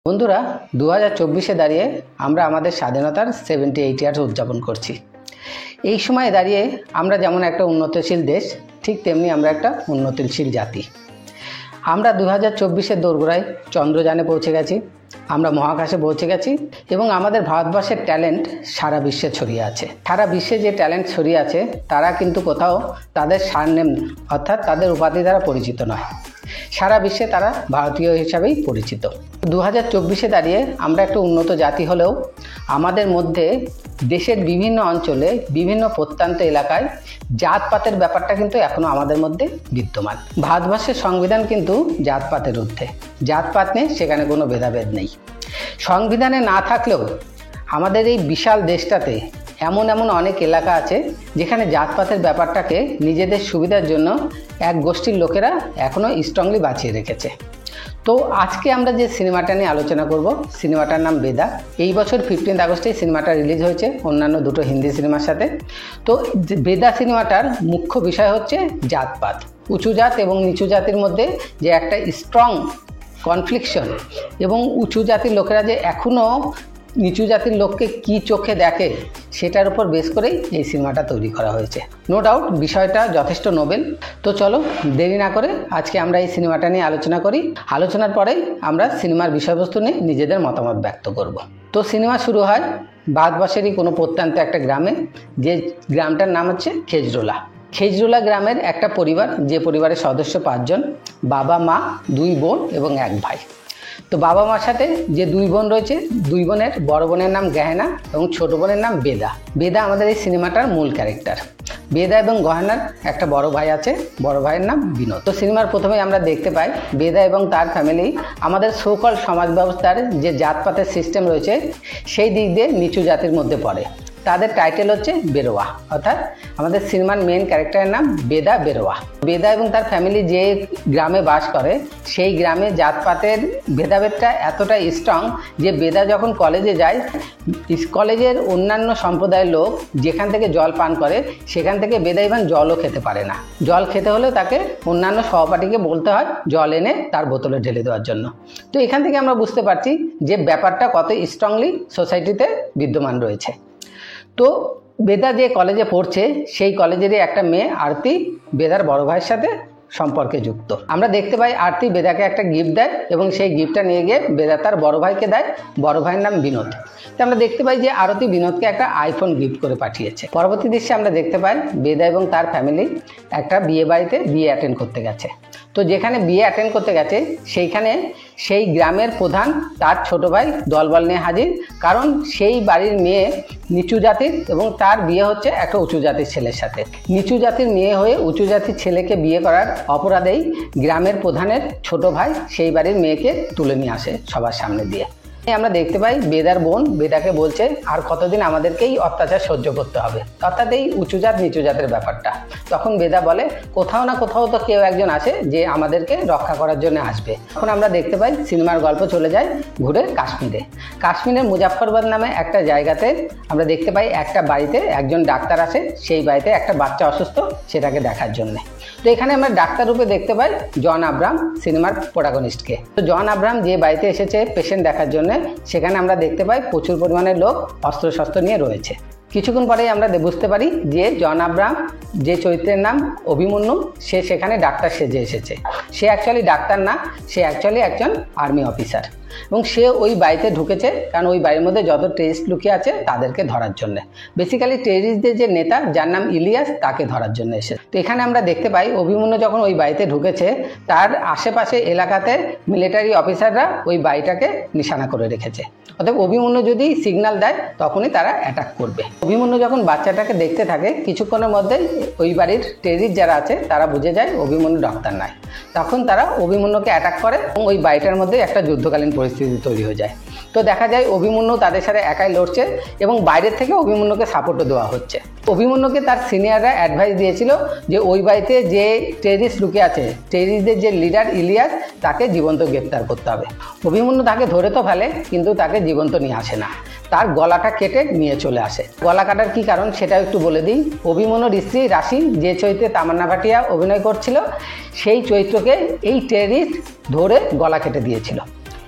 বন্ধুরা 2024-এ দাঁড়িয়ে আমরা আমাদের স্বাধীনতার 78 ইয়ার্স উদযাপন করছি। এই সময়ে দাঁড়িয়ে আমরা যেমন একটা উন্নতশীল দেশ, ঠিক তেমনি আমরা একটা উন্নতিশীল জাতি। আমরা 2024-এর দোরগোড়ায় চন্দ্রযানে পৌঁছে গেছি, আমরা মহাকাশে পৌঁছে গেছি এবং আমাদের ভারতবর্ষের ট্যালেন্ট সারা বিশ্বে ছড়িয়ে আছে। সারা বিশ্বে যে ট্যালেন্ট ছড়িয়ে আছে তারা কিন্তু কোথাও তাদের সারনেম অর্থাৎ তাদের উপাধি দ্বারা পরিচিত নয়। সারা বিশ্বে তারা ভারতীয় হিসাবেই পরিচিত। 2024-এ দাঁড়িয়ে আমরা একটা উন্নত জাতি হলেও আমাদের মধ্যে দেশের বিভিন্ন অঞ্চলে বিভিন্ন প্রত্যন্ত এলাকায় জাতপাতের ব্যাপারটা কিন্তু এখনও আমাদের মধ্যে বিদ্যমান। ভারতবর্ষের সংবিধান কিন্তু জাতপাতের ঊর্ধ্বে, জাতপাত নেই, সেখানে কোনো ভেদাভেদ নেই। সংবিধানে না থাকলেও আমাদের এই বিশাল দেশটাতে এমন অনেক এলাকা আছে যেখানে জাতপাতের ব্যাপারটাকে নিজেদের সুবিধার জন্য এক গোষ্ঠীর লোকেরা এখনও স্ট্রংলি বাঁচিয়ে রেখেছে। তো আজকে আমরা যে সিনেমাটা নিয়ে আলোচনা করব, সিনেমাটার নাম বেদা। এই বছর 15 আগস্টে সিনেমাটা রিলিজ হয়েছে অন্যান্য দুটো হিন্দি সিনেমার সাথে। তো বেদা সিনেমাটার মুখ্য বিষয় হচ্ছে জাতপাত, উঁচু জাত এবং নিচু জাতির মধ্যে যে একটা স্ট্রং কনফ্লিকশন এবং উঁচু জাতির লোকেরা যে এখনও নিচু জাতির লোককে কি চোখে দেখে সেটার উপর বেস করেই এই সিনেমাটা তৈরি করা হয়েছে। নো ডাউট বিষয়টা যথেষ্ট নোবেল। তো চলো দেরি না করে আজকে আমরা এই সিনেমাটা নিয়ে আলোচনা করি। আলোচনার পরেই আমরা সিনেমার বিষয়বস্তু নিয়ে নিজেদের মতামত ব্যক্ত করব। তো সিনেমা শুরু হয় ভারতবর্ষেরই কোনো প্রত্যন্ত একটা গ্রামে, যে গ্রামটার নাম হচ্ছে খেজরোলা। খেজরোলা গ্রামের একটা পরিবার, যে পরিবারের সদস্য 5 জন, বাবা মা, 2 বোন এবং 1 ভাই। তো বাবা মার সাথে যে 2 বোন রয়েছে, 2 বোনের বড় বোনের নাম গহেনা এবং ছোট বোনের নাম বেদা। বেদা আমাদের এই সিনেমাটার মূল ক্যারেক্টার। বেদা এবং গহেনার একটা বড় ভাই আছে, বড় ভাইয়ের নাম বিনোদ। তো সিনেমার প্রথমেই আমরা দেখতে পাই বেদা এবং তার ফ্যামিলি আমাদের সকল সমাজ ব্যবস্থার যে জাতপাতের সিস্টেম রয়েছে সেই দিক দিয়ে নিচু জাতির মধ্যে পড়ে। তাদের টাইটেল হচ্ছে বেরোয়া, অর্থাৎ আমাদের সিনেমার মেন ক্যারেক্টারের নাম বেদা বেরোয়া। বেদা এবং তার ফ্যামিলি যে গ্রামে বাস করে সেই গ্রামে জাতপাতের ভেদাভেদটা এতটা স্ট্রং যে বেদা যখন কলেজে যায়, কলেজের অন্যান্য সম্প্রদায়ের লোক যেখান থেকে জল পান করে সেখান থেকে বেদা ইভেন জলও খেতে পারে না। জল খেতে হলেও তাকে অন্যান্য সহপাঠীকে বলতে হয় জল এনে তার বোতলে ঢেলে দেওয়ার জন্য। তো এখান থেকে আমরা বুঝতে পারছি যে ব্যাপারটা কত স্ট্রংলি সোসাইটিতে বিদ্যমান রয়েছে। তো বেদা যে কলেজে পড়ছে সেই কলেজেরই একটা মেয়ে আরতি বেদার বড় ভাইয়ের সাথে সম্পর্কে যুক্ত। আমরা দেখতে পাই আরতি বেদাকে একটা গিফট দেয় এবং সেই গিফটটা নিয়ে গিয়ে বেদা তার বড় ভাইকে দেয়, বড় ভাইয়ের নাম বিনোদ। তো আমরা দেখতে পাই যে আরতি বিনোদকে একটা আইফোন গিফট করে পাঠিয়েছে। পরবর্তী দৃশ্যে আমরা দেখতে পাই বেদা এবং তার ফ্যামিলি একটা বিয়ে বাড়িতে বিয়ে অ্যাটেন্ড করতে গেছে। তো যেখানে বিয়ে অ্যাটেন্ড করতে গেছে সেইখানে সেই গ্রামের প্রধান তার ছোট ভাই দলবল নিয়ে হাজির, কারণ সেই বাড়ির মেয়ে নিচু জাতির এবং তার বিয়ে হচ্ছে একটা উঁচু জাতির ছেলের সাথে। নিচু জাতির মেয়ে হয়ে উঁচু জাতির ছেলেকে বিয়ে করার অপরাধেই গ্রামের প্রধানের ছোট ভাই সেই বাড়ির মেয়েকে তুলে নিয়ে আসে সবার সামনে দিয়ে। আমরা দেখতে পাই বেদার বোন বেদাকে বলছে আর কতদিন আমাদেরকেই অত্যাচার সহ্য করতে হবে, অর্থাৎ এই উঁচু জাত নিচু জাতের ব্যাপারটা। তখন বেদা বলে কোথাও না কোথাও তো কেউ একজন আছে যে আমাদেরকে রক্ষা করার জন্য আসবে। তখন আমরা দেখতে পাই সিনেমার গল্প চলে যায় ঘুরে কাশ্মীরে। কাশ্মীরের মুজাফফরবাদ নামে একটা জায়গাতে আমরা দেখতে পাই একটা বাড়িতে একজন ডাক্তার আসে, সেই বাড়িতে একটা বাচ্চা অসুস্থ সেটাকে দেখার জন্য। তো এখানে আমরা ডাক্তার রূপে দেখতে পাই জন আব্রাহাম, সিনেমার প্রোটাগনিস্টকে। তো জন আব্রাহাম যে বাড়িতে এসেছে পেশেন্ট দেখার জন্য, সেখানে আমরা দেখতে পাই প্রচুর পরিমাণে লোক অস্ত্রশস্ত্র নিয়ে রয়েছে। কিছুক্ষণ পরেই আমরা বুঝতে পারি যে জন আব্রাহাম, যে চরিত্রের নাম অভিমন্যু, সে সেখানে ডাক্তার সেজে এসেছে। সে অ্যাকচুয়ালি ডাক্তার না, সে অ্যাকচুয়ালি একজন আর্মি অফিসার এবং সে ওই বাড়িতে ঢুকেছে কারণ ওই বাড়ির মধ্যে যত টেররিস্ট লুকিয়ে আছে তাদেরকে ধরার জন্য। বেসিক্যালি টেররিস্টদের যে নেতা যার নাম ইলিয়াস, তাকে ধরার জন্য এসে। তো এখানে আমরা দেখতে পাই অভিমন্যু যখন ওই বাড়িতে ঢুকেছে তার আশেপাশে এলাকাতে মিলিটারি অফিসাররা ওই বাড়িটাকে নিশানা করে রেখেছে। অর্থাৎ অভিমন্যু যদি সিগন্যাল দেয় তখনই তারা অ্যাটাক করবে। অভিমন্যু যখন বাচ্চাটাকে দেখতে থাকে কিছুক্ষণের মধ্যেই ওই বাড়ির টেররিস্ট যারা আছে তারা বুঝে যায় অভিমন্যু ডাক্তার নয়। তখন তারা অভিমন্যুকে অ্যাটাক করে এবং ওই বাড়িটার মধ্যে একটা যুদ্ধকালীন পরিস্থিতি তৈরি হয়ে যায়। তো দেখা যায় অভিমন্যু তাদের সাথে একাই লড়ছে এবং বাইরের থেকে অভিমন্যুকে সাপোর্টও দেওয়া হচ্ছে। অভিমন্যুকে তার সিনিয়ররা অ্যাডভাইস দিয়েছিল যে ওই বাড়িতে যে টেররিস্ট লুকিয়ে আছে, টেররিস্টদের যে লিডার ইলিয়াস, তাকে জীবন্ত গ্রেপ্তার করতে হবে। অভিমন্যু তাকে ধরে তো ফেলে কিন্তু তাকে জীবন্ত নিয়ে আসে না, তার গলাটা কেটে নিয়ে চলে আসে। গলা কাটার কি কারণ সেটাও একটু বলে দিই। অভিমন্যুর স্ত্রী রাশি যে চরিত্রে তামান্না ভাটিয়া অভিনয় করছিল সেই চরিত্রকে এই টেররিস্ট ধরে গলা কেটে দিয়েছিল।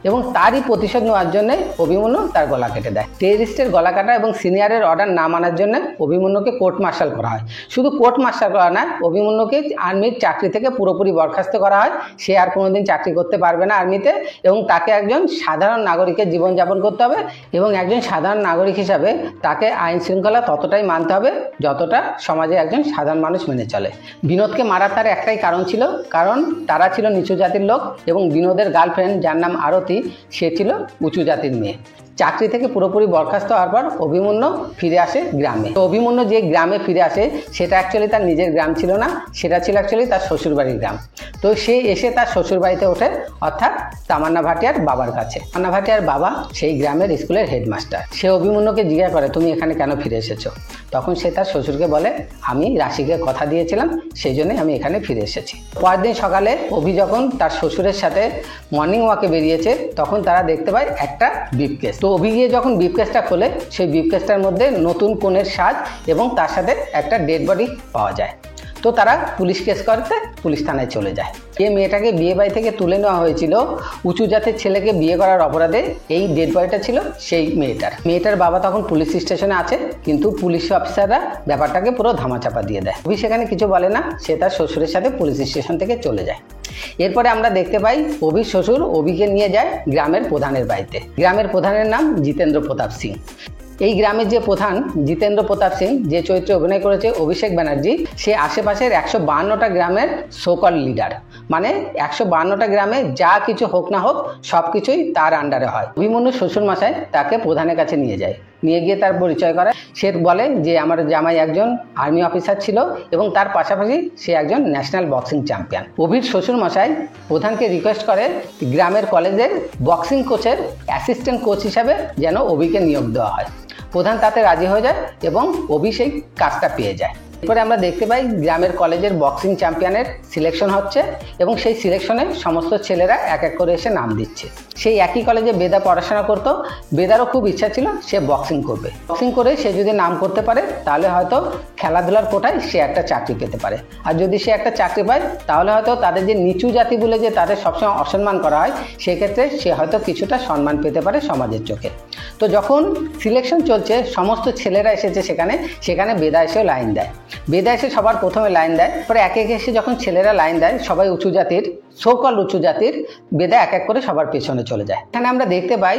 এবং তারই প্রতিশোধ নেওয়ার জন্য অভিমন্যু তার গলা কেটে দেয়। টেররিস্টের গলা কাটা এবং সিনিয়রের অর্ডার না মানার জন্য অভিমন্যুকে কোর্ট মার্শাল করা হয়। শুধু কোর্ট মার্শাল করা নয়, অভিমন্যুকে আর্মির চাকরি থেকে পুরোপুরি বরখাস্ত করা হয়। সে আর কোনোদিন চাকরি করতে পারবে না আর্মিতে, এবং তাকে একজন সাধারণ নাগরিকের জীবনযাপন করতে হবে, এবং একজন সাধারণ নাগরিক হিসাবে তাকে আইন শৃঙ্খলা ততটাই মানতে হবে যতটা সমাজে একজন সাধারণ মানুষ মেনে চলে। বিনোদকে মারার তার একটাই কারণ ছিল, কারণ তারা ছিল নিচু জাতির লোক এবং বিনোদের গার্লফ্রেন্ড, যার নাম আরতি, সে ছিল উঁচু জাতির মেয়ে। চাকরি থেকে পুরোপুরি বরখাস্ত হওয়ার পর অভিমন্যু ফিরে আসে গ্রামে। তো অভিমন্যু যে গ্রামে ফিরে আসে সেটা অ্যাকচুয়ালি তার নিজের গ্রাম ছিল না, সেটা ছিল অ্যাকচুয়ালি তার শ্বশুরবাড়ির গ্রাম। তো সে এসে তার শ্বশুরবাড়িতে ওঠে, অর্থাৎ তামান্না ভাটিয়ার বাবার কাছে। তামান্না ভাটিয়ার বাবা সেই গ্রামের স্কুলের হেডমাস্টার। সে অভিমন্যুকে জিজ্ঞাসা করে, তুমি এখানে কেন ফিরে এসেছো? তখন সে তার শ্বশুরকে বলে, আমি রাশিকে কথা দিয়েছিলাম, সেই জন্যই আমি এখানে ফিরে এসেছি। পরের দিন সকালে অভি যখন তার শ্বশুরের সাথে মর্নিং ওয়াকে বেরিয়েছে, তখন তারা দেখতে পায় একটা ব্রিফকেস। তো অভি গিয়ে যখন ব্রিফকেসটা খোলে, সেই ব্রিফকেসটার মধ্যে নতুন কনের সাজ এবং তার সাথে একটা ডেড বডি পাওয়া যায়। তো তারা পুলিশ কেস করতে পুলিশ থানায় চলে যায়। যে মেয়েটাকে বিয়ে বাড়ি থেকে তুলে নেওয়া হয়েছিল উঁচু জাতের ছেলেকে বিয়ে করার অপরাধে, এই ডেড বডিটা ছিল সেই মেয়েটার বাবা তখন পুলিশ স্টেশনে আছে, কিন্তু পুলিশ অফিসাররা ব্যাপারটাকে পুরো ধামাচাপা দিয়ে দেয়। অভি সেখানে কিছু বলে না, সে তার শ্বশুরের সাথে পুলিশ স্টেশন থেকে চলে যায়। এরপরে আমরা দেখতে পাই অভির শ্বশুর অভিকে নিয়ে যায় গ্রামের প্রধানের বাড়িতে। গ্রামের প্রধানের নাম জিতেন্দ্র প্রতাপ সিং। এই গ্রামের যে প্রধান জিতেন্দ্র প্রতাপ সিং, যে চরিত্রে অভিনয় করেছে অভিষেক ব্যানার্জি, সে আশেপাশের 152টা গ্রামের সোকল লিডার। মানে 152টা গ্রামে যা কিছু হোক না হোক সব কিছুই তার আন্ডারে হয়। অভিমন্যুর শ্বশুরমশাই তাকে প্রধানের কাছে নিয়ে যায়, নিয়ে গিয়ে তার পরিচয় করে। সে বলে যে আমার জামাই একজন আর্মি অফিসার ছিল এবং তার পাশাপাশি সে একজন ন্যাশনাল বক্সিং চ্যাম্পিয়ন। অভির শ্বশুরমশাই প্রধানকে রিকোয়েস্ট করে গ্রামের কলেজের বক্সিং কোচের অ্যাসিস্ট্যান্ট কোচ হিসাবে যেন অভিকে নিয়োগ দেওয়া হয়। প্রধান তাতে রাজি হয়ে যায় এবং অভি সেই কাজটা পেয়ে যায়। এরপরে আমরা দেখতে পাই গ্রামের কলেজের বক্সিং চ্যাম্পিয়নের সিলেকশন হচ্ছে এবং সেই সিলেকশনে সমস্ত ছেলেরা এক এক করে এসে নাম দিচ্ছে। সেই একই কলেজে বেদা পড়াশোনা করতো। বেদারও খুব ইচ্ছা ছিল সে বক্সিং করবে। বক্সিং করে সে যদি নাম করতে পারে তাহলে হয়তো খেলাধুলার কোটায় সে একটা চাকরি পেতে পারে, আর যদি সে একটা চাকরি পায় তাহলে হয়তো তাদের যে নিচু জাতি বলে যে তাদের সবসময় অসম্মান করা হয়, সেক্ষেত্রে সে হয়তো কিছুটা সম্মান পেতে পারে সমাজের চোখে। তো যখন সিলেকশন চলছে, সমস্ত ছেলেরা এসেছে সেখানে বেদা এসেও লাইন দেয়। বেদা এসে সবার প্রথমে লাইন দেয়, পরে একে একে এসে যখন ছেলেরা লাইন দেয়, সবাই উঁচু জাতির, সোকল উঁচু জাতির, বেদা এক এক করে সবার পেছনে চলে যায়। এখানে আমরা দেখতে পাই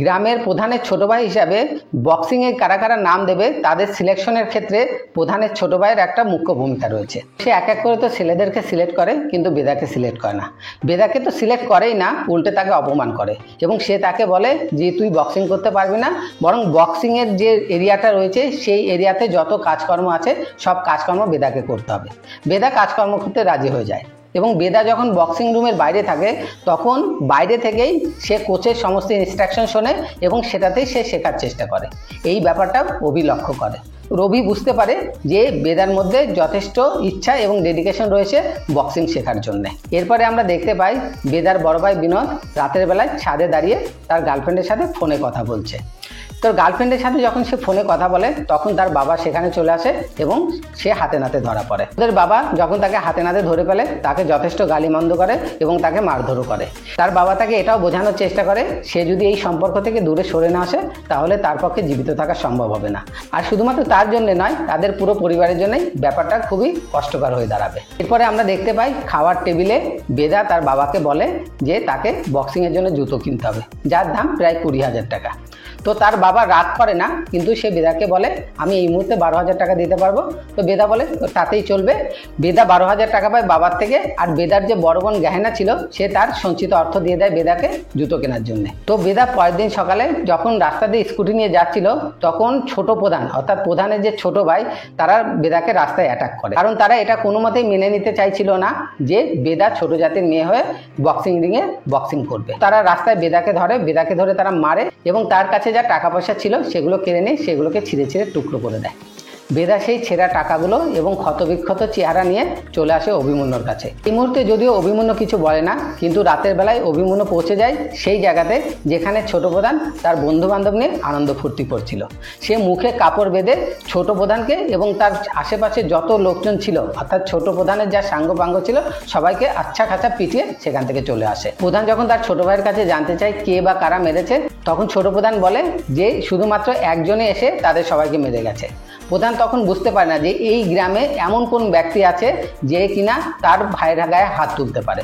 গ্রামের প্রধানের ছোট ভাই হিসাবে বক্সিংয়ে কারা কারা নাম দেবে তাদের সিলেকশনের ক্ষেত্রে প্রধানের ছোট ভাইয়ের একটা মুখ্য ভূমিকা রয়েছে। সে এক এক করে তো ছেলেদেরকে সিলেক্ট করে, কিন্তু বেদাকে সিলেক্ট করে না। বেদাকে তো সিলেক্ট করেই না, উল্টে তাকে অপমান করে এবং সে তাকে বলে যে তুই বক্সিং করতে পারবি না, বরং বক্সিংয়ের যে এরিয়াটা রয়েছে সেই এরিয়াতে যত কাজকর্ম আছে সব কাজকর্ম বেদাকে করতে হবে। বেদা কাজকর্ম করতে রাজি হয়ে যায় এবং বেদা যখন বক্সিং রুমের বাইরে থাকে তখন বাইরে থেকেই সে কোচের সমস্ত ইনস্ট্রাকশন শোনে এবং সেটাতেই সে শেখার চেষ্টা করে। এই ব্যাপারটা অভি লক্ষ্য করে। রবি বুঝতে পারে যে বেদার মধ্যে যথেষ্ট ইচ্ছা এবং ডেডিকেশন রয়েছে বক্সিং শেখার জন্য। এরপরে আমরা দেখতে পাই বেদার বড় ভাই বিনোদ রাতের বেলায় ছাদে দাঁড়িয়ে তার গার্লফ্রেন্ডের সাথে ফোনে কথা বলছে। তোর গার্লফ্রেন্ডের সাথে যখন সে ফোনে কথা বলে তখন তার বাবা সেখানে চলে আসে এবং সে হাতে নাতে ধরা পড়ে। ওদের বাবা যখন তাকে হাতে নাতে ধরে ফেলে তাকে যথেষ্ট গালিমন্দ করে এবং তাকে মারধরও করে। তার বাবা তাকে এটাও বোঝানোর চেষ্টা করে সে যদি এই সম্পর্ক থেকে দূরে সরে না আসে তাহলে তার পক্ষে জীবিত থাকা সম্ভব হবে না। আর শুধুমাত্র তার জন্য নয়, তাদের পুরো পরিবারের জন্যই ব্যাপারটা খুবই কষ্টকর হয়ে দাঁড়াবে। এরপরে আমরা দেখতে পাই খাওয়ার টেবিলে বেদা তার বাবাকে বলে যে তাকে বক্সিংয়ের জন্য জুতো কিনতে হবে, যার দাম প্রায় 20,000 টাকা। তো তার বাবা রাগ করে না, কিন্তু সে বেদাকে বলে আমি এই মুহূর্তে 12,000 টাকা দিতে পারবো। তো বেদা বলে তাতেই চলবে। বেদা 12,000 টাকা পায় বাবার থেকে, আর বেদার যে বড় বোন গহেনা ছিল সে তার সঞ্চিত অর্থ দিয়ে দেয় বেদাকে জুতো কেনার জন্য। তো বেদা পরের দিন সকালে যখন রাস্তা দিয়ে স্কুটি নিয়ে যাচ্ছিল তখন ছোট প্রধান অর্থাৎ প্রধানের যে ছোট ভাই তারা বেদাকে রাস্তায় অ্যাটাক করে, কারণ তারা এটা কোনো মতেই মেনে নিতে চাইছিল না যে বেদা ছোট জাতির মেয়ে হয়ে বক্সিং রিংয়ে বক্সিং করবে। তারা রাস্তায় বেদাকে ধরে তারা মারে এবং তার কাছে যা টাকা পয়সা ছিল সেগুলো কেড়ে নিয়ে সেগুলোকে ছিঁড়ে ছিঁড়ে টুকরো করে দেয়। বেদা সেই ছেঁড়া টাকাগুলো এবং ক্ষতবিক্ষত চেহারা নিয়ে চলে আসে অভিমন্যুর কাছে। এই মুহূর্তে যদিও অভিমন্যু কিছু বলে না, কিন্তু রাতের বেলায় অভিমন্যু পৌঁছে যায় সেই জায়গাতে যেখানে ছোট প্রধান তার বন্ধু বান্ধব নিয়ে আনন্দ ফুর্তি করছিল। সে মুখে কাপড় বেঁধে ছোট প্রধানকে এবং তার আশেপাশে যত লোকজন ছিল, অর্থাৎ ছোট প্রধানের যা সাঙ্গপাঙ্গ ছিল, সবাইকে আচ্ছা খাঁচা পিটিয়ে সেখান থেকে চলে আসে। প্রধান যখন তার ছোট ভাইয়ের কাছে জানতে চায় কে বা কারা মেরেছে, তখন ছোট প্রধান বলে যে শুধুমাত্র একজনে এসে তাদের সবাইকে মেরে গেছে। প্রধান তখন বুঝতে পারে না যে এই গ্রামে এমন কোন ব্যক্তি আছে যে কিনা তার ভাইয়ের গায়ে হাত তুলতে পারে।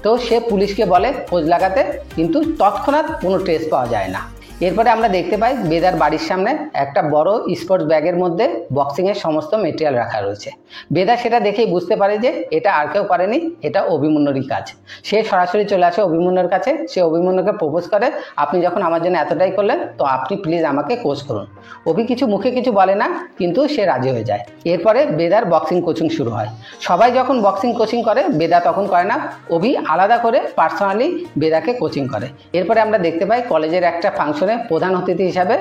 তো সে পুলিশকে বলে খোঁজ লাগাতে, কিন্তু তৎক্ষণাৎ কোনো ট্রেস পাওয়া যায় না। এরপরে আমরা দেখতে পাই বেদার বাড়ির সামনে একটা বড় স্পোর্টস ব্যাগের মধ্যে বক্সিংয়ের সমস্ত মেটেরিয়াল রাখা রয়েছে। বেদা সেটা দেখেই বুঝতে পারে যে এটা আর কেউ পারেনি, এটা অভিমন্যুরই কাজ। সে সরাসরি চলে আসে অভিমন্যুর কাছে। সে অভিমন্যুকে প্রপোজ করে, আপনি যখন আমার জন্য এতটাই করলেন, তো আপনি প্লিজ আমাকে কোচ করুন। অভি কিছু মুখে কিছু বলে না, কিন্তু সে রাজি হয়ে যায়। এরপরে বেদার বক্সিং কোচিং শুরু হয়। সবাই যখন বক্সিং কোচিং করে, বেদা তখন করে না। অভি আলাদা করে পার্সোনালি বেদাকে কোচিং করে। এরপরে আমরা দেখতে পাই কলেজের একটা ফাংশনে প্রধান অতিথি হিসাবে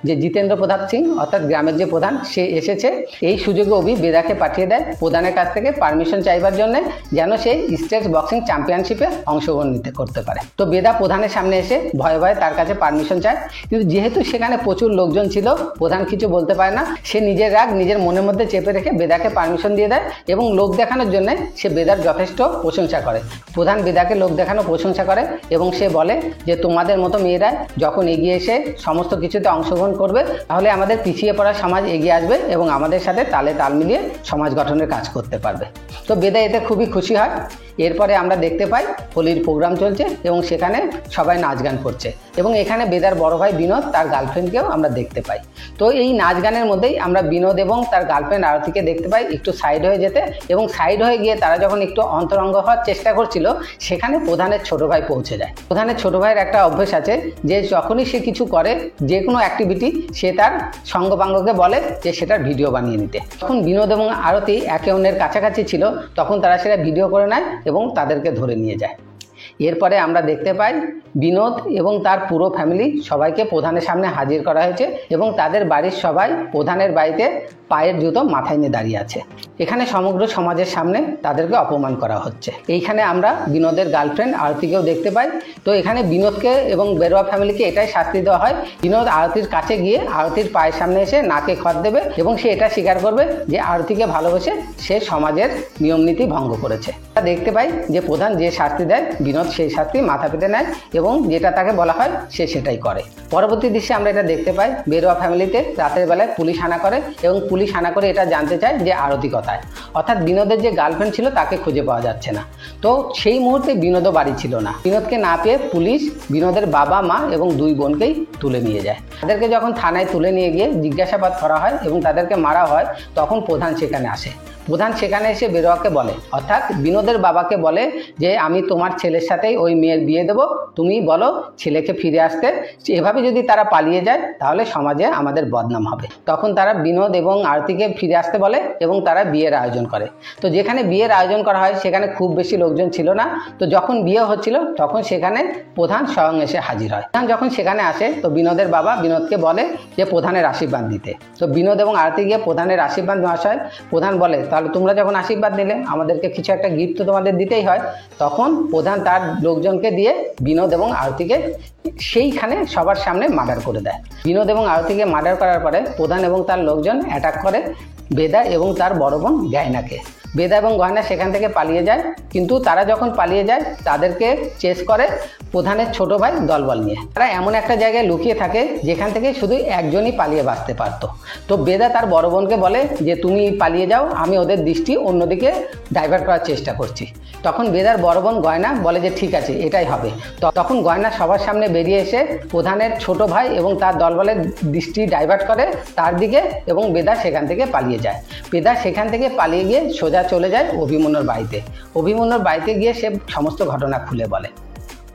যে জিতেন্দ্র প্রতাপ সিং, অর্থাৎ গ্রামের যে প্রধান, সে এসেছে। এই সুযোগে অভি বেদাকে পাঠিয়ে দেয় প্রধানের কাছ থেকে পারমিশন চাইবার জন্য, যেন সে স্টেট বক্সিং চ্যাম্পিয়নশিপে অংশগ্রহণ করতে পারে। তো বেদা প্রধানের সামনে এসে ভয়ে ভয়ে তার কাছে পারমিশন চায়, কিন্তু যেহেতু সেখানে প্রচুর লোকজন ছিল, প্রধান কিছু বলতে পারে না। সে নিজের রাগ নিজের মনের মধ্যে চেপে রেখে বেদাকে পারমিশন দিয়ে দেয় এবং লোক দেখানোর জন্য সে বেদার যথেষ্ট প্রশংসা করে। প্রধান বেদাকে লোক দেখানো প্রশংসা করে এবং সে বলে যে তোমাদের মতো মেয়েরা যখন এগিয়ে এসে সমস্ত কিছুতে অংশগ্রহণ করবে, তাহলে আমাদের পিছিয়ে পড়া সমাজ এগিয়ে আসবে এবং আমাদের সাথে তালে তাল মিলিয়ে সমাজ গঠনের কাজ করতে পারবে। তো বেদা এতে খুবই খুশি হয়। এরপরে আমরা দেখতে পাই হোলির প্রোগ্রাম চলছে এবং সেখানে সবাই নাচ গান করছে এবং এখানে বেদার বড় ভাই বিনোদ তার গার্লফ্রেন্ডকেও আমরা দেখতে পাই। তো এই নাচ গানের মধ্যেই আমরা বিনোদ এবং তার গার্লফ্রেন্ড আরতিকে দেখতে পাই একটু সাইড হয়ে যেতে, এবং সাইড হয়ে গিয়ে তারা যখন একটু অন্তরঙ্গ হওয়ার চেষ্টা করছিল, সেখানে প্রধানের ছোট ভাই পৌঁছে যায়। প্রধানের ছোট ভাইয়ের একটা অভ্যেস আছে যে যখনই সে কিছু করে, যে কোনো অ্যাক্টিভিটি, সে তার সঙ্গপাঙ্গকে বলে যে সেটার ভিডিও বানিয়ে নিতে। তখন বিনোদ এবং আরতি একে অন্যের কাছাকাছি ছিল, তখন তারা সেটা ভিডিও করে নেয় এবং তাদেরকে ধরে নিয়ে যায়। এরপরে আমরা দেখতে পাই বিনোদ এবং তার পুরো ফ্যামিলি সবাইকে প্রধানের সামনে হাজির করা হয়েছে এবং তাদের বাড়ির সবাই প্রধানের বাড়িতে পায়ের জুতো মাথায় নিয়ে দাঁড়িয়ে আছে। এখানে সমগ্র সমাজের সামনে তাদেরকে অপমান করা হচ্ছে। এইখানে আমরা বিনোদের গার্লফ্রেন্ড আরতিকেও দেখতে পাই। তো এখানে বিনোদকে এবং বেরোয়া ফ্যামিলিকে এটাই শাস্তি দেওয়া হয়, বিনোদ আরতির কাছে গিয়ে আরতির পায়ের সামনে এসে নাকে খত দেবে এবং সে এটা স্বীকার করবে যে আরতিকে ভালোবেসে সে সমাজের নিয়মনীতি ভঙ্গ করেছে। দেখতে পাই যে প্রধান যে শাস্তি দেয়, বিনোদ সেই শাস্তি মাথা পেতে নেয় এবং যেটা তাকে বলা হয় সে সেটাই করে। পরবর্তী দৃশ্যে আমরা এটা দেখতে পাই বেরোয়া ফ্যামিলিতে রাতের বেলায় পুলিশ হানা করে এবং পুলিশ হানা করে এটা জানতে চায় যে আরতি কোথায়, অর্থাৎ বিনোদের যে গার্লফ্রেন্ড ছিল তাকে খুঁজে পাওয়া যাচ্ছে না। তো সেই মুহূর্তে বিনোদও বাড়ি ছিল না। বিনোদকে না পেয়ে পুলিশ বিনোদের বাবা মা এবং দুই বোনকেই তুলে নিয়ে যায়। তাদেরকে যখন থানায় তুলে নিয়ে গিয়ে জিজ্ঞাসাবাদ করা হয় এবং তাদেরকে মারা হয়, তখন প্রধান সেখানে আসে। প্রধান সেখানে এসে বেরোয়াকে বলে, অর্থাৎ বিনোদের বাবাকে বলে যে আমি তোমার ছেলের সাথেই ওই মেয়ের বিয়ে দেবো, তুমি বলো ছেলেকে ফিরে আসতে। এভাবে যদি তারা পালিয়ে যায় তাহলে সমাজে আমাদের বদনাম হবে। তখন তারা বিনোদ এবং আরতিকে ফিরে আসতে বলে এবং তারা বিয়ের আয়োজন করে। তো যেখানে বিয়ের আয়োজন করা হয় সেখানে খুব বেশি লোকজন ছিল না। তো যখন বিয়ে হচ্ছিল তখন সেখানে প্রধান স্বয়ং এসে হাজির হয়। প্রধান যখন সেখানে আসে তো বিনোদের বাবা বিনোদকে বলে যে প্রধানের আশীর্বাদ দিতে। তো বিনোদ এবং আরতি গিয়ে প্রধানের আশীর্বাদ নেওয়া হয়। প্রধান বলে তাহলে তোমরা যখন আশীর্বাদ নিলে আমাদেরকে কিছু একটা গিফট তো তোমাদের দিতেই হয়। তখন প্রধান তার লোকজনকে দিয়ে বিনোদ এবং আরতিকে সেইখানে সবার সামনে মার্ডার করে দেয়। বিনোদ এবং আরতিকে মার্ডার করার পরে প্রধান এবং তার লোকজন অ্যাটাক করে বেদা এবং তার বড় বোন গায়নাকে। বেদা এবং গয়না সেখান থেকে পালিয়ে যায়, কিন্তু তারা যখন পালিয়ে যায় তাদেরকে চেস করে প্রধানের ছোট ভাই দলবল নিয়ে। তারা এমন একটা জায়গায় লুকিয়ে থাকে যেখান থেকে শুধু একজনই পালিয়ে বাঁচতে পারতো। তো বেদা তার বড় বোনকে বলে যে তুমি পালিয়ে যাও, আমি ওদের দৃষ্টি অন্যদিকে ডাইভার্ট করার চেষ্টা করছি। তখন বেদার বড় বোন গয়না বলে যে ঠিক আছে এটাই হবে। তখন গয়না সবার সামনে বেরিয়ে এসে প্রধানের ছোট ভাই এবং তার দলবলের দৃষ্টি ডাইভার্ট করে তার দিকে এবং বেদা সেখান থেকে পালিয়ে যায়। বেদা সেখান থেকে পালিয়ে গিয়ে সোজা চলে যায় অভিমন্যুর বাড়িতে। অভিমন্যুর বাড়িতে গিয়ে সে সমস্ত ঘটনা খুলে বলে।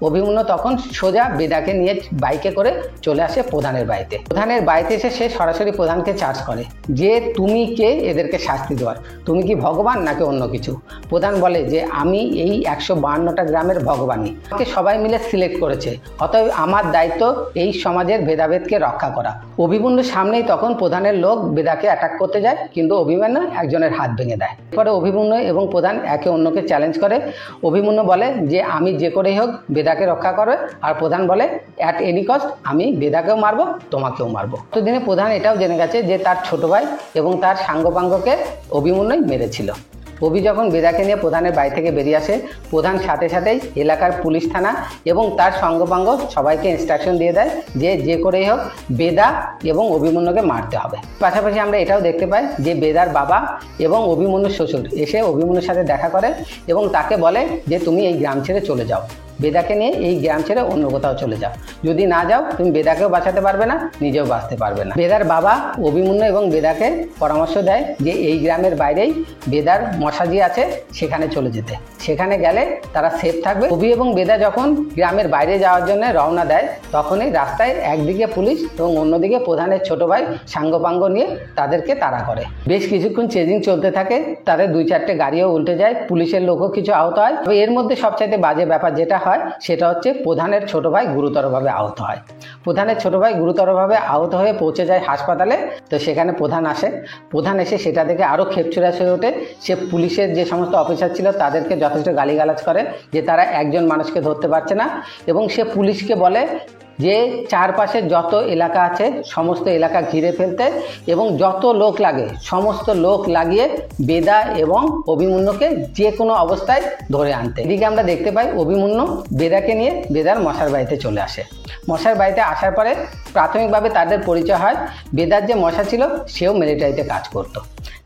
অভিমন্যু তখন সোজা বেদাকে নিয়ে বাইকে করে চলে আসে প্রধানের বাড়িতে। প্রধানের বাড়িতে এসে সে সরাসরি প্রধানকে চার্জ করে যে তুমি কে এদেরকে শাস্তি দেওয়ার, তুমি কি ভগবান নাকি অন্য কিছু। প্রধান বলে যে আমি এই 152টা গ্রামের ভগবানই, আমাকে সবাই মিলে সিলেক্ট করেছে, অতএব আমার দায়িত্ব এই সমাজের ভেদাভেদকে রক্ষা করা। অভিমন্যুর সামনেই তখন প্রধানের লোক বেদাকে অ্যাটাক করতে যায়, কিন্তু অভিমন্যু একজনের হাত ভেঙে দেয়। এরপরে অভিমন্যু এবং প্রধান একে অন্যকে চ্যালেঞ্জ করে। অভিমন্যু বলে যে আমি যে করেই হোক বেদাকে রক্ষা করবে, আর প্রধান বলে অ্যাট এনি কস্ট আমি বেদাকেও মারবো তোমাকেও মারবো। ততদিনে প্রধান এটাও জেনে গেছে যে তার ছোট ভাই এবং তার সাঙ্গপাঙ্গকে অভিমন্যুই মেরেছিল। অভি যখন বেদাকে নিয়ে প্রধানের বাড়ি থেকে বেরিয়ে আসে, প্রধান সাথে সাথেই এলাকার পুলিশ থানা এবং তার সঙ্গপাঙ্গ সবাইকে ইনস্ট্রাকশন দিয়ে দেয় যে যে করেই হোক বেদা এবং অভিমন্যুকে মারতে হবে। পাশাপাশি আমরা এটাও দেখতে পাই যে বেদার বাবা এবং অভিমন্যুর শ্বশুর এসে অভিমন্যুর সাথে দেখা করে এবং তাকে বলে যে তুমি এই গ্রাম ছেড়ে চলে যাও, বেদাকে নিয়ে এই গ্রাম ছেড়ে অন্য কোথাও চলে যাও, যদি না যাও তুমি বেদাকেও বাঁচাতে পারবে না, নিজেও বাঁচতে পারবে না। বেদার বাবা অভিমন্যু এবং বেদাকে পরামর্শ দেয় যে এই গ্রামের বাইরেই বেদার মশাজি আছে, সেখানে চলে যেতে, সেখানে গেলে তারা সেফ থাকবে। অভি এবং বেদা যখন গ্রামের বাইরে যাওয়ার জন্য রওনা দেয়, তখনই রাস্তায় একদিকে পুলিশ এবং অন্যদিকে প্রধানের ছোট ভাই সাঙ্গপাঙ্গ নিয়ে তাদেরকে তাড়া করে। বেশ কিছুক্ষণ চেজিং চলতে থাকে, তাদের 2-4টে গাড়িও উল্টে যায়, পুলিশের লোকও কিছু আহত হয়। তবে এর মধ্যে সবচাইতে বাজে ব্যাপার যেটা হয় সেটা হচ্ছে প্রধানের ছোট ভাই গুরুতরভাবে আহত হয়। প্রধানের ছোট ভাই গুরুতরভাবে আহত হয়ে পৌঁছে যায় হাসপাতালে। তো সেখানে প্রধান আসে, প্রধান এসে সেটা দেখে আরও খেপছুরাশ হয়ে ওঠে। সে পুলিশের যে সমস্ত অফিসার ছিল তাদেরকে যথেষ্ট গালিগালাজ করে যে তারা একজন মানুষকে ধরতে পারছে না, এবং সে পুলিশকে বলে যে চারপাশে যত এলাকা আছে সমস্ত এলাকা ঘিরে ফেলতে এবং যত লোক লাগে সমস্ত লোক লাগিয়ে বেদা এবং অভিমন্যুকে যে কোনো অবস্থায় ধরে আনতে। এদিকে আমরা দেখতে পাই অভিমন্যু বেদাকে নিয়ে বেদার মশার বাড়িতে চলে আসে। মশার বাড়িতে আসার পরে প্রাথমিকভাবে তাদের পরিচয় হয়। বেদার যে মশা ছিল সেও মিলিটারিতে কাজ করতো।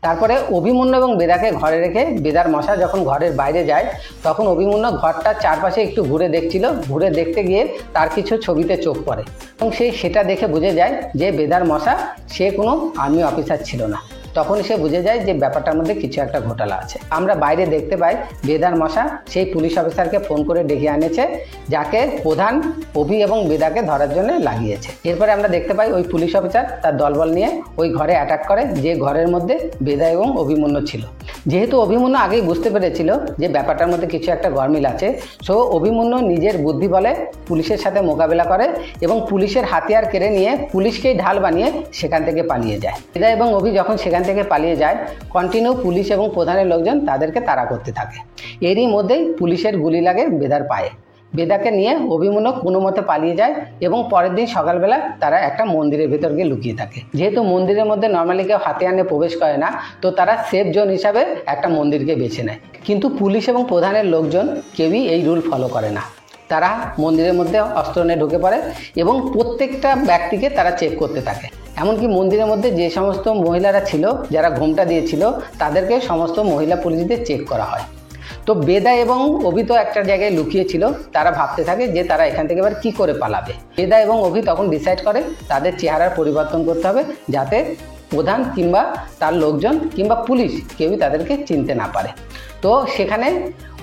তারপরে অভিমন্যু এবং বেদাকে ঘরে রেখে বেদার মশা যখন ঘরের বাইরে যায়, তখন অভিমন্যু ঘরটার চারপাশে একটু ঘুরে দেখছিল। ঘুরে দেখতে গিয়ে তার কিছু ছবিতে চোখ পড়ে এবং সেটা দেখে বুঝে যায় যে বেদার মশা সে কোনো আর্মি অফিসার ছিল না। তখন সে বুঝে যায় যে ব্যাপারটার মধ্যে কিছু একটা ঘোটালা আছে। আমরা বাইরে দেখতে পাই বেদার মশা সেই পুলিশ অফিসারকে ফোন করে ডেকে আনেছে, যাকে প্রধান অভি এবং বেদাকে ধরার জন্য লাগিয়েছে। এরপরে আমরা দেখতে পাই ওই পুলিশ অফিসার তার দলবল নিয়ে ওই ঘরে অ্যাটাক করে, যে ঘরের মধ্যে বেদা এবং অভিমন্যু ছিল। যেহেতু অভিমন্যু আগেই বুঝতে পেরেছিল যে ব্যাপারটার মধ্যে কিছু একটা গরমিল আছে, সো অভিমন্যু নিজের বুদ্ধি বলে পুলিশের সাথে মোকাবেলা করে এবং পুলিশের হাতিয়ার কেড়ে নিয়ে পুলিশকেই ঢাল বানিয়ে সেখান থেকে পালিয়ে যায়। বেদা এবং অভি যখন সেখান থেকে পালিয়ে যায়, কন্টিনিউ পুলিশ এবং প্রধানের লোকজন তাদেরকে তাড়া করতে থাকে। এরই মধ্যেই পুলিশের গুলি লাগে বেদার পায়ে। বেদাকে নিয়ে অভিমন্যু কোনো মতে পালিয়ে যায় এবং পরের দিন সকালবেলা তারা একটা মন্দিরের ভেতর গিয়ে লুকিয়ে থাকে। যেহেতু মন্দিরের মধ্যে নর্মালি কেউ হাতিয়ার নিয়ে প্রবেশ করে না, তো তারা সেফ জোন হিসাবে একটা মন্দিরকে বেছে নেয়। কিন্তু পুলিশ এবং প্রধানের লোকজন কেউই এই রুল ফলো করে না। তারা মন্দিরের মধ্যে অস্ত্র নিয়ে ঢুকে পড়ে এবং প্রত্যেকটা ব্যক্তিকে তারা চেক করতে থাকে। এমনকি মন্দিরের মধ্যে যে সমস্ত মহিলারা ছিল, যারা ঘোমটা দিয়েছিল, তাদেরকে সমস্ত মহিলা পুলিশদের চেক করা হয়। তো বেদা এবং অভি তো একটা জায়গায় লুকিয়েছিল, তারা ভাবতে থাকে যে তারা এখান থেকে এবার কী করে পালাবে। বেদা এবং অভি তখন ডিসাইড করে তাদের চেহারার পরিবর্তন করতে হবে, যাতে প্রধান কিংবা তার লোকজন কিংবা পুলিশ কেউই তাদেরকে চিনতে না পারে। তো সেখানে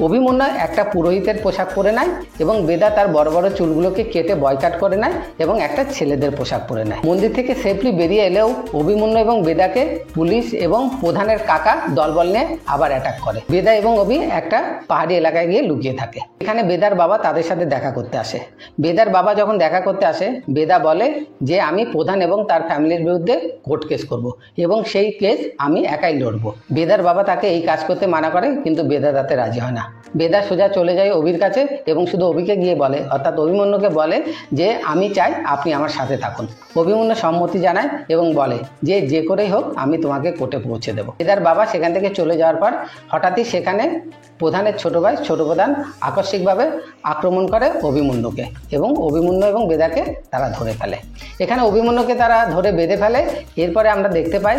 অভিমন্যু একটা পুরোহিতের পোশাক পরে নেয় এবং বেদা তার বড় বড় চুলগুলোকে কেটে বয়কাট করে নেয় এবং একটা ছেলেদের পোশাক পরে নেয়। মন্দির থেকে সেফলি বেরিয়ে এলেও অভিমন্যু এবং বেদাকে পুলিশ এবং প্রধানের কাকা দলবল নিয়ে আবার অ্যাটাক করে। বেদা এবং অভি একটা পাহাড়ি এলাকায় গিয়ে লুকিয়ে থাকে। এখানে বেদার বাবা তাদের সাথে দেখা করতে আসে। বেদার বাবা যখন দেখা করতে আসে, বেদা বলে যে আমি প্রধান এবং তার ফ্যামিলির বিরুদ্ধে কোর্ট কেস করব এবং সেই কেস আমি একাই লড়বো। বেদার বাবা তাকে এই কাজ করতে মানা করে, কিন্তু বেদা তাতে রাজি হয় না। বেদা সোজা চলে যায় অভির কাছে এবং শুধু অভিকে গিয়ে বলে, অর্থাৎ অভিমন্যুকে বলে যে আমি চাই আপনি আমার সাথে থাকুন। অভিমন্যু সম্মতি জানায় এবং বলে যে যে করেই হোক আমি তোমাকে কোর্টে পৌঁছে দেবো। বেদার বাবা সেখান থেকে চলে যাওয়ার পর হঠাৎই সেখানে প্রধানের ছোট ভাই ছোট প্রধান আকস্মিকভাবে আক্রমণ করে অভিমন্যুকে এবং অভিমন্যু এবং বেদাকে তারা ধরে ফেলে। এখানে অভিমন্যুকে তারা ধরে বেঁধে ফেলে। এরপরে আমরা দেখতে পাই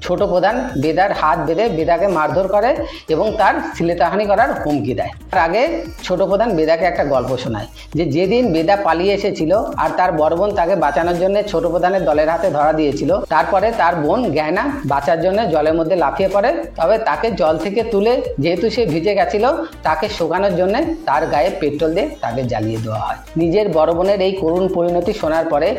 ছোট প্রধান বেদার হাত বেঁধে বেদাকে মারধর করে এবং তার শ্লীলতাহানি করার হুমকি দেয়। তার আগে ছোট প্রধান বেদাকে একটা গল্প শোনায় যে যেদিন বেদা পালিয়ে এসেছিল আর তার বড় বোন তাকে বাঁচানোর জন্য ছোট প্রধানের দলের হাতে ধরা দিয়েছিল, তারপরে তার বোন জ্ঞানা বাঁচার জন্য জলের মধ্যে লাফিয়ে পড়ে। তবে তাকে জল থেকে তুলে, যেহেতু সে ভিজে গেছিল, তাকে শুকানোর জন্য তার গায়ে পেট্রোল দিয়ে তাকে জ্বালিয়ে দেওয়া হয়। নিজের বড় বোনের এই করুণ পরিণতি শোনার পরে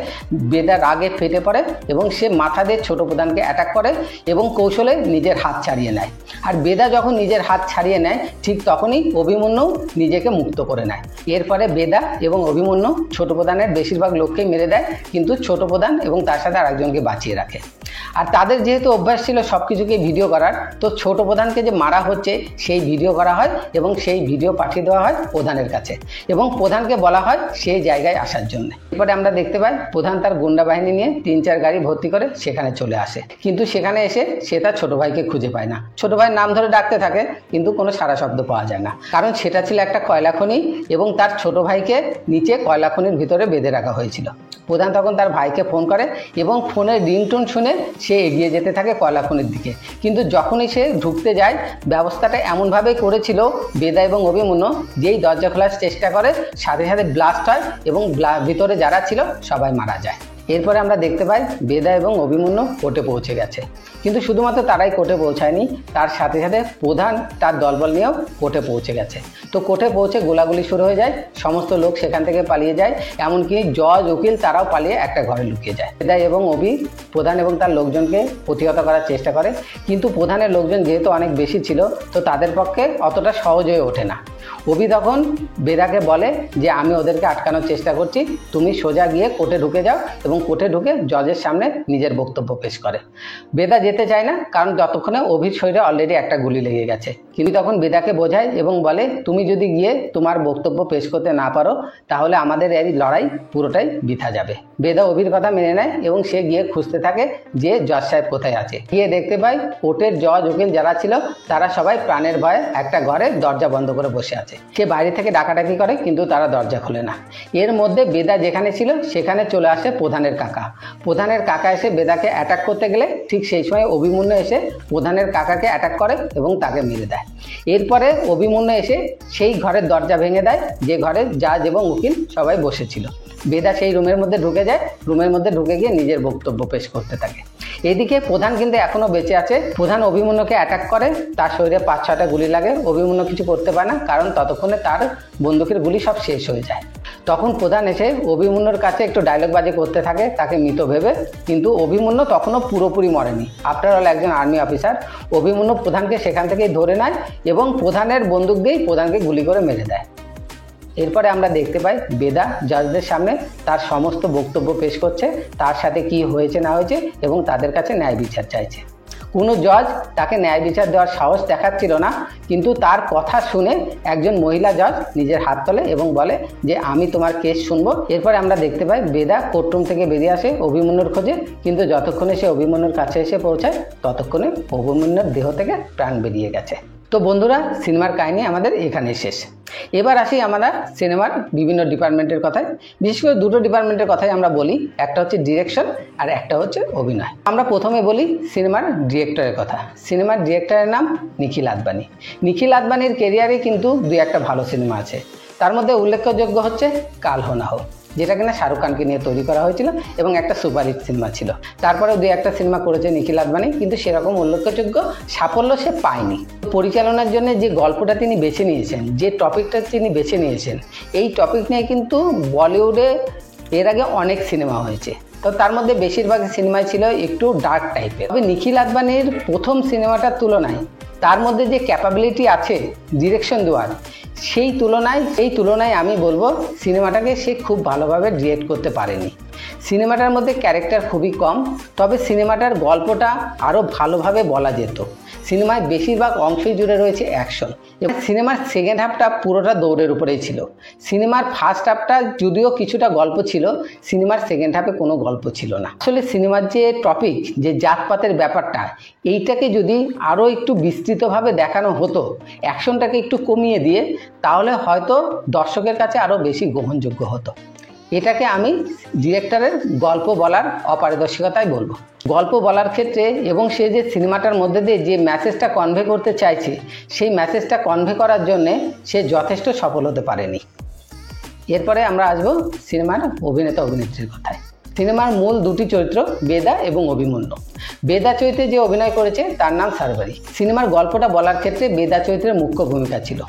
বেদা রাগে ফেটে পড়ে এবং সে মাথা দিয়ে ছোট প্রধানকে অ্যাটাক করে এবং কৌশলে নিজের হাত ছাড়িয়ে নেয়। আর বেদা যখন নিজের হাত ছাড়িয়ে নেয় ঠিক তখনই অভিমন্যু নিজেকে মুক্ত করে নেয়। এরপরে বেদা এবং অভিমন্যু ছোট প্রধানের বেশিরভাগ লোককেই মেরে দেয়, কিন্তু ছোট প্রধান এবং তার সাথে আরেকজনকে বাঁচিয়ে রাখে। আর তাদের যেহেতু অভ্যাস ছিল সব কিছুকে ভিডিও করার, তো ছোট প্রধানকে যে মারা হচ্ছে সেই ভিডিও করা হয় এবং সেই ভিডিও পাঠিয়ে দেওয়া হয় প্রধানের কাছে এবং প্রধানকে বলা হয় সেই জায়গায় আসার জন্য। এরপরে আমরা দেখতে পাই প্রধান তার গুন্ডা বাহিনী নিয়ে 3-4 গাড়ি ভর্তি করে সেখানে চলে আসে, কিন্তু সেখানে এসে সে তার ছোট ভাইকে খুঁজে পায় না। ছোট ভাইয়ের নাম ধরে ডাকতে থাকে কিন্তু কোনো সারা শব্দ পাওয়া যায় না, কারণ সেটা ছিল একটা কয়লা খনি এবং তার ছোট ভাইকে নিচে কয়লা খনির ভিতরে বেঁধে রাখা হয়েছিল। প্রধান তখন তার ভাইকে ফোন করে এবং ফোনের রিংটোন শুনে সে এগিয়ে যেতে থাকে কয়লা খনির দিকে। কিন্তু যখনই সে ঢুকতে যায়, ব্যবস্থাটা এমনভাবেই করেছিল বেদা এবং অভিমন্যু, যেই দরজা খোলার চেষ্টা করে সাথে সাথে ব্লাস্ট হয় এবং ভিতরে যারা ছিল সবাই মারা যায়। এরপরে আমরা দেখতে পাই বেদা এবং অভিমন্যু কোর্টে পৌঁছে গেছে, কিন্তু শুধুমাত্র তারাই কোর্টে পৌঁছায়নি, তার সাথে সাথে প্রধান তার দলবল নিয়েও কোর্টে পৌঁছে গেছে। তো কোর্টে পৌঁছে গোলাগুলি শুরু হয়ে যায়, সমস্ত লোক সেখান থেকে পালিয়ে যায়, এমনকি জজ উকিল তারাও পালিয়ে একটা ঘরে লুকিয়ে যায়। বেদা এবং অভি প্রধান এবং তার লোকজনকে প্রতিহত করার চেষ্টা করে, কিন্তু প্রধানের লোকজন যেহেতু অনেক বেশি ছিল তো তাদের পক্ষে অতটা সহজ হয়ে ওঠে না। অভি তখন বেদাকে বলে যে আমি ওদেরকে আটকানোর চেষ্টা করছি, তুমি সোজা গিয়ে কোর্টে ঢুকে যাও এবং কোর্টে ঢুকে জজের সামনে নিজের বক্তব্য পেশ করে। বেদা যেতে চায় না, কারণ যতক্ষণে অভির শরীরে অলরেডি একটা গুলি লেগে গেছে। কিন্তু তখন বেদাকে বোঝায় এবং বলে তুমি যদি গিয়ে তোমার বক্তব্য পেশ করতে না পারো তাহলে আমাদের এই লড়াই পুরোটাই বৃথা যাবে। বেদা অভির কথা মেনে নেয় এবং সে গিয়ে খুঁজতে থাকে যে জজ সাহেব কোথায় আছে। গিয়ে দেখতে পায় কোর্টের জজ উকিল যারা ছিল তারা সবাই প্রাণের ভয়ে একটা ঘরে দরজা বন্ধ করে বসে আছে। সে বাইরে থেকে ডাকাডাকি করে কিন্তু তারা দরজা খোলে না। এর মধ্যে বেদা যেখানে ছিল সেখানে চলে আসে প্রধানের কাকা। প্রধানের কাকা এসে বেদাকে অ্যাটাক করতে গেলে ঠিক সেই সময় অভিমন্যু এসে প্রধানের কাকাকে অ্যাটাক করে এবং তাকে মেরে দেয়। এরপরে অভিমন্যু এসে সেই ঘরের দরজা ভেঙে দেয় যে ঘরে জাজ এবং উকিল সবাই বসেছিল। বেদা সেই রুমের মধ্যে ঢুকে যায়, রুমের মধ্যে ঢুকে গিয়ে নিজের বক্তব্য পেশ করতে থাকে। এদিকে প্রধান কিন্তু এখনো বেঁচে আছে। প্রধান অভিমন্যুকে অ্যাটাক করে, তার শরীরে 5-6টা গুলি লাগে। অভিমন্যু কিছু করতে পারে না, কারণ ততক্ষণে তার বন্দুকের গুলি সব শেষ হয়ে যায়। তখন প্রধান এসে অভিমন্যুর কাছে একটু ডায়লগবাজি করতে থাকে তাকে মৃত ভেবে, কিন্তু অভিমন্যু তখনও পুরোপুরি মরেনি। আফটার অল একজন আর্মি অফিসার। অভিমন্যু প্রধানকে সেখান থেকেই ধরে নেয় এবং প্রধানের বন্দুক দিয়েই প্রধানকে গুলি করে মেরে দেয়। এরপরে আমরা দেখতে পাই বেদা জজদের সামনে তার সমস্ত বক্তব্য পেশ করছে, তার সাথে কি হয়েছে না হয়েছে এবং তাদের কাছে ন্যায় বিচার চাইছে। কোনো জজ তাকে ন্যায় বিচার দেওয়ার সাহস দেখাচ্ছিল না, কিন্তু তার কথা শুনে একজন মহিলা জজ নিজের হাত তোলে এবং বলে যে আমি তোমার কেস শুনবো। এরপরে আমরা দেখতে পাই বেদা কোর্টরুম থেকে বেরিয়ে আসে অভিমন্যুর খোঁজে, কিন্তু যতক্ষণে সে অভিমন্যুর কাছে এসে পৌঁছায় ততক্ষণে অভিমন্যুর দেহ থেকে প্রাণ বেরিয়ে গেছে। তো বন্ধুরা, সিনেমার কাহিনী আমাদের এখানে শেষ। এবার আসি আমরা সিনেমার বিভিন্ন ডিপার্টমেন্টের কথায়। বিশেষ করে দুটো ডিপার্টমেন্টের কথাই আমরা বলি, একটা হচ্ছে ডিরেকশন আর একটা হচ্ছে অভিনয়। আমরা প্রথমে বলি সিনেমার ডিরেক্টরের কথা। সিনেমার ডিরেক্টরের নাম নিখিল আদবানি। নিখিল আদবানির কেরিয়ারে কিন্তু 2-1টা ভালো সিনেমা আছে, তার মধ্যে উল্লেখযোগ্য হচ্ছে কাল হো না হো, যেটা কিনা শাহরুখ খানকে নিয়ে তৈরি করা হয়েছিল এবং একটা সুপারহিট সিনেমা ছিল। তারপরেও 2-1টা সিনেমা করেছে নিখিল আদবানি, কিন্তু সেরকম উল্লেখযোগ্য সাফল্য সে পায়নি। পরিচালনার জন্য যে গল্পটা তিনি বেছে নিয়েছেন, যে টপিকটা তিনি বেছে নিয়েছেন, এই টপিক নিয়ে কিন্তু বলিউডে এর আগে অনেক সিনেমা হয়েছে, তো তার মধ্যে বেশিরভাগ সিনেমাই ছিল একটু ডার্ক টাইপের। তবে নিখিল আদবানির প্রথম সিনেমাটার তুলনায় তার মধ্যে যে ক্যাপাবিলিটি আছে ডিরেকশন দেওয়ার, সেই তুলনায় আমি বলবো সিনেমাটাকে সে খুব ভালোভাবে ডিরেক্ট করতে পারেনি। সিনেমাটার মধ্যে ক্যারেক্টার খুবই কম, তবে সিনেমাটার গল্পটা আরও ভালোভাবে বলা যেত। সিনেমায় বেশিরভাগ অংশই জুড়ে রয়েছে অ্যাকশন এবং সিনেমার সেকেন্ড হাফটা পুরোটা দৌড়ের উপরেই ছিল। সিনেমার ফার্স্ট হাফটা যদিও কিছুটা গল্প ছিল, সিনেমার সেকেন্ড হাফে কোনো গল্প ছিল না। আসলে সিনেমার যে টপিক, যে জাতপাতের ব্যাপারটা, এইটাকে যদি আরও একটু বিস্তৃতভাবে দেখানো হতো, অ্যাকশনটাকে একটু কমিয়ে দিয়ে, তাহলে হয়তো দর্শকের কাছে আরও বেশি গ্রহণযোগ্য হতো। এটাকে আমি ডিরেক্টরের গল্প বলার অপারদর্শিকতাই বলবো। গল্প বলার ক্ষেত্রে এবং সে যে সিনেমাটার মধ্যে দিয়ে যে মেসেজটা কনভে করতে চাইছে সেই মেসেজটা কনভে করার জন্যে সে যথেষ্ট সফল হতে পারেনি। এরপরে আমরা আসবো সিনেমার অভিনেতা অভিনেত্রীর কথায়। সিনেমার মূল দুটি চরিত্র বেদা এবং অভিমন্যু। বেদা চরিত্রে যে অভিনয় করেছে তার নাম শার্বরী। সিনেমার গল্পটা বলার ক্ষেত্রে বেদা চরিত্রের মুখ্য ভূমিকা ছিল।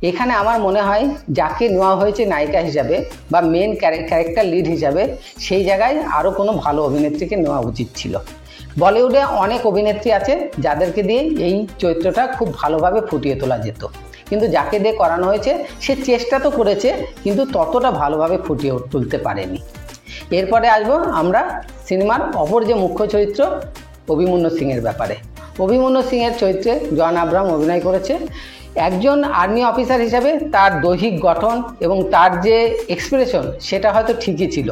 এখানে আমার মনে হয় যাকে নেওয়া হয়েছে নায়িকা হিসাবে বা মেন ক্যারেক্টার লিড হিসাবে সেই জায়গায় আরও কোনো ভালো অভিনেত্রীকে নেওয়া উচিত ছিল। বলিউডে অনেক অভিনেত্রী আছে যাদেরকে দিয়ে এই চরিত্রটা খুব ভালোভাবে ফুটিয়ে তোলা যেত, কিন্তু যাকে দিয়ে করানো হয়েছে সে চেষ্টা তো করেছে কিন্তু ততটা ভালোভাবে ফুটিয়ে তুলতে পারেনি। এরপরে আসবো আমরা সিনেমার অপর যে মুখ্য চরিত্র অভিমন্যু সিংয়ের ব্যাপারে। অভিমন্যু সিংয়ের চরিত্রে জন আব্রাহাম অভিনয় করেছে। একজন আর্মি অফিসার হিসাবে তার দৈহিক গঠন এবং তার যে এক্সপ্রেশন সেটা হয়তো ঠিকই ছিল,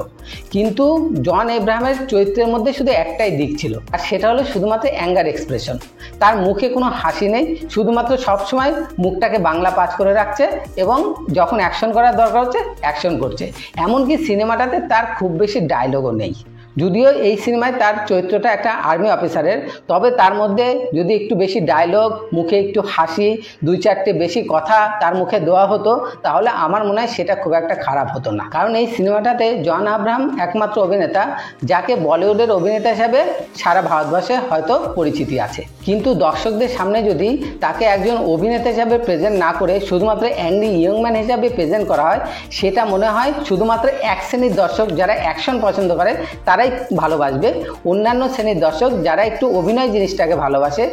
কিন্তু জন আব্রাহামের চরিত্রের মধ্যে শুধু একটাই দিক ছিল, আর সেটা হলো শুধুমাত্র অ্যাঙ্গার এক্সপ্রেশন। তার মুখে কোনো হাসি নেই, শুধুমাত্র সবসময় মুখটাকে বাংলা পাঁচ করে রাখছে এবং যখন অ্যাকশন করার দরকার হচ্ছে অ্যাকশন করছে। এমনকি সিনেমাটাতে তার খুব বেশি ডায়লগও নেই। যদিও এই সিনেমায় তার চরিত্রটা একটা আর্মি অফিসারের, তবে তার মধ্যে যদি একটু বেশি ডায়লগ, মুখে একটু হাসি, দুই চারটে বেশি কথা তার মুখে দেওয়া হতো তাহলে আমার মনে হয় সেটা খুব একটা খারাপ হতো না। কারণ এই সিনেমাটাতে জন আব্রাহাম একমাত্র অভিনেতা যাকে বলিউডের অভিনেতা হিসাবে সারা ভারতবর্ষে হয়তো পরিচিতি আছে, কিন্তু দর্শকদের সামনে যদি তাকে একজন অভিনেতা হিসাবে প্রেজেন্ট না করে শুধুমাত্র অ্যাংরি ইয়ংম্যান হিসাবে প্রেজেন্ট করা হয়, সেটা মনে হয় শুধুমাত্র এক শ্রেণীর দর্শক যারা অ্যাকশন পছন্দ করে তারাই ভালোবাসবে। অন্যান্য শ্রেণীর দর্শক যারা একটু অভিনয় জিনিসটাকে ভালোবাসে,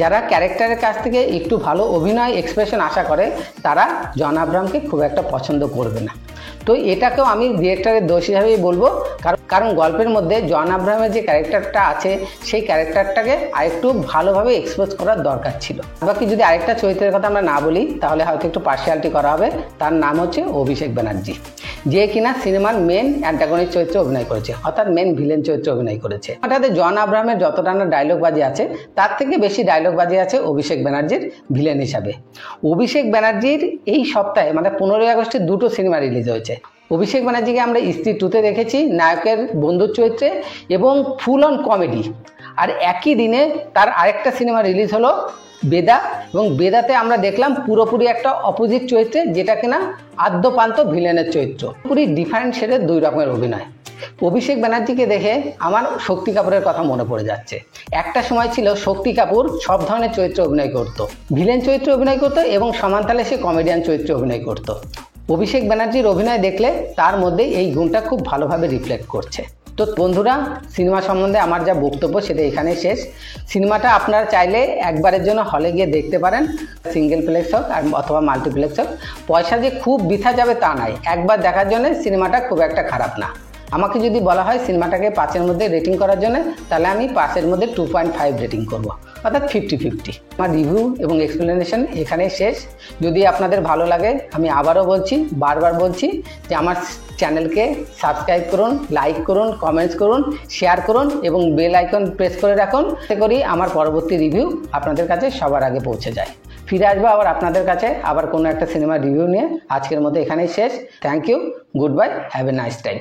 যারা ক্যারেক্টারের কাছ থেকে একটু ভালো অভিনয় এক্সপ্রেশন আশা করে, তারা জন আব্রাহামকে খুব একটা পছন্দ করবে না। তো এটাকেও আমি ডিরেক্টরের দোষ হিসাবেই বলবো, কারণ গল্পের মধ্যে জন আব্রাহামের যে ক্যারেক্টারটা আছে সেই ক্যারেক্টারটাকে আরেকটু ভালোভাবে এক্সপোজ করার দরকার ছিল। বাকি যদি আরেকটা চরিত্রের কথা আমরা না বলি তাহলে হয়তো একটু পার্সিয়ালিটি করা হবে। তার নাম হচ্ছে অভিষেক ব্যানার্জি, যে কিনা সিনেমার মেন অ্যান্টাগনিস্ট চরিত্রে অভিনয় করেছে, অর্থাৎ মেন ভিলেন চরিত্রে অভিনয় করেছে। অর্থাৎ জন আব্রাহামের যতটা না ডায়লগবাজি আছে তার থেকে বেশি ডায়লগবাজি আছে অভিষেক ব্যানার্জির ভিলেন হিসাবে। অভিষেক ব্যানার্জির এই সপ্তাহে মানে 15ই আগস্টে দুটো সিনেমা রিলিজ হয়েছে। অভিষেক ব্যানার্জিকে আমরা স্ত্রী 2-তে দেখেছি নায়কের বন্ধুর চরিত্রে এবং ফুল অন কমেডি, আর একই দিনে তার আরেকটা সিনেমা রিলিজ হলো বেদা, এবং বেদাতে আমরা দেখলাম পুরোপুরি একটা অপোজিট চরিত্রে, যেটা কিনা আদ্যপান্ত ভিলেনের চরিত্র। পুরো ডিফারেন্ট শেডের দুই রকমের অভিনয়। অভিষেক ব্যানার্জিকে দেখে আমার শক্তি কাপুরের কথা মনে পড়ে যাচ্ছে। একটা সময় ছিল শক্তি কাপুর সব ধরনের চরিত্রে অভিনয় করত, ভিলেন চরিত্রে অভিনয় করতো এবং সমানতালে সে কমেডিয়ান চরিত্রে অভিনয় করতো। অভিষেক ব্যানার্জির অভিনয় দেখলে তার মধ্যে এই গুণটা খুব ভালোভাবে রিফ্লেক্ট করছে। তো বন্ধুরা, সিনেমা সম্বন্ধে আমার যা বক্তব্য সেটা এখানেই শেষ। সিনেমাটা আপনারা চাইলে একবারের জন্য হলে গিয়ে দেখতে পারেন, সিঙ্গেল প্লেক্স হোক অথবা মাল্টিপ্লেক্স হোক। পয়সা যে খুব বৃথা যাবে তা নয়, একবার দেখার জন্য সিনেমাটা খুব একটা খারাপ না। আমাকে যদি বলা হয় সিনেমাটাকে 5-এর মধ্যে রেটিং করার জন্য, তাহলে আমি 5-এর মধ্যে 2.5 রেটিং করব, অর্থাৎ 50-50। আমার রিভিউ এবং এক্সপ্লেনেশন এখানেই শেষ। যদি আপনাদের ভালো লাগে, আমি আবারও বলছি, বারবার বলছি যে আমার চ্যানেলকে সাবস্ক্রাইব করুন, লাইক করুন, কমেন্টস করুন, শেয়ার করুন এবং বেল আইকন প্রেস করে রাখুন, যাতে করে আমার পরবর্তী রিভিউ আপনাদের কাছে সবার আগে পৌঁছে যায়। ফিরে আসবো আবার আপনাদের কাছে আবার কোনো একটা সিনেমার রিভিউ নিয়ে। আজকের মতো এখানেই শেষ। Thank you, goodbye, have a nice time.